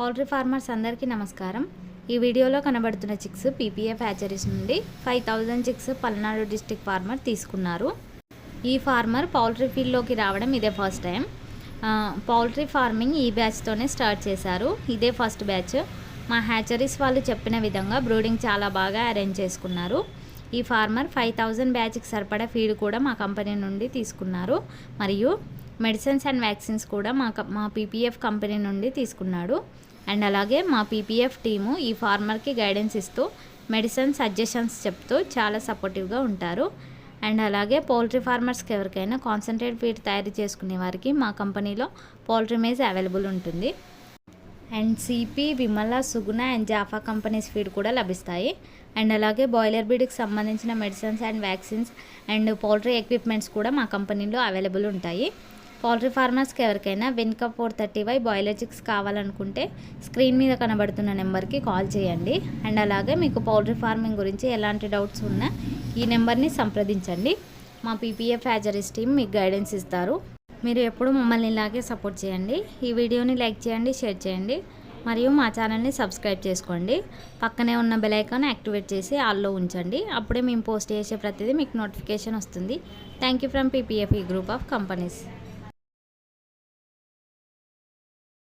Poultry farmers అందరికీ నమస్కారం. ఈ వీడియోలో కనబడుతున్న చిక్స్ పీపీఎఫ్ హ్యాచరీస్ నుండి 5000 చిక్స్ పల్నాడు డిస్ట్రిక్ట్ ఫార్మర్ తీసుకున్నారు. ఈ ఫార్మర్ పౌల్ట్రీ ఫీల్డ్లోకి రావడం ఇదే ఫస్ట్ టైం. పౌల్ట్రీ ఫార్మింగ్ ఈ బ్యాచ్తోనే స్టార్ట్ చేశారు. ఇదే ఫస్ట్ బ్యాచ్. మా హ్యాచరీస్ వాళ్ళు చెప్పిన విధంగా బ్రూడింగ్ చాలా బాగా అరేంజ్ చేసుకున్నారు. ఈ ఫార్మర్ 5000 బ్యాచ్కి సరిపడా ఫీడ్ కూడా మా కంపెనీ నుండి తీసుకున్నారు. మరియు మెడిసిన్స్ అండ్ వ్యాక్సిన్స్ కూడా మా పీపీఎఫ్ కంపెనీ నుండి తీసుకున్నాడు. అండ్ అలాగే మా పీపీఎఫ్ టీము ఈ ఫార్మర్కి గైడెన్స్ ఇస్తూ మెడిసిన్ సజెషన్స్ చెప్తూ చాలా సపోర్టివ్గా ఉంటారు. అండ్ అలాగే పౌల్ట్రీ ఫార్మర్స్కి ఎవరికైనా కాన్సన్ట్రేట్ ఫీడ్ తయారు చేసుకునే వారికి మా కంపెనీలో పౌల్ట్రీ మేజ్ అవైలబుల్ ఉంటుంది. And CP, Vimala, Suguna and Jaffa companies feed కూడా లభిస్తాయి. అండ్ అలాగే బాయిలర్ బ్రీడ్కి సంబంధించిన medicines and vaccines and poultry equipments కూడా మా కంపెనీలో అవైలబుల్ ఉంటాయి. పౌల్ట్రీ ఫార్మర్స్కి ఎవరికైనా వెనుక 430Y బాయిలర్ చిక్స్ కావాలనుకుంటే స్క్రీన్ మీద కనబడుతున్న నెంబర్కి కాల్ చేయండి. అండ్ అలాగే మీకు పౌల్ట్రీ ఫార్మింగ్ గురించి ఎలాంటి డౌట్స్ ఉన్నా ఈ నెంబర్ని సంప్రదించండి. మా పీపీఎఫ్ హ్యాచరీస్ టీమ్ మీకు గైడెన్స్ ఇస్తారు. మీరు ఎప్పుడు మమ్మల్ని ఇలాగే సపోర్ట్ చేయండి. ఈ వీడియోని లైక్ చేయండి, షేర్ చేయండి మరియు మా ఛానల్ని సబ్స్క్రైబ్ చేసుకోండి. పక్కనే ఉన్న బెల్ ఐకాన్ యాక్టివేట్ చేసి ఆల్లో ఉంచండి. అప్పుడే మేము పోస్ట్ చేసే ప్రతిదీ మీకు నోటిఫికేషన్ వస్తుంది. Thank you from PPF group of companies.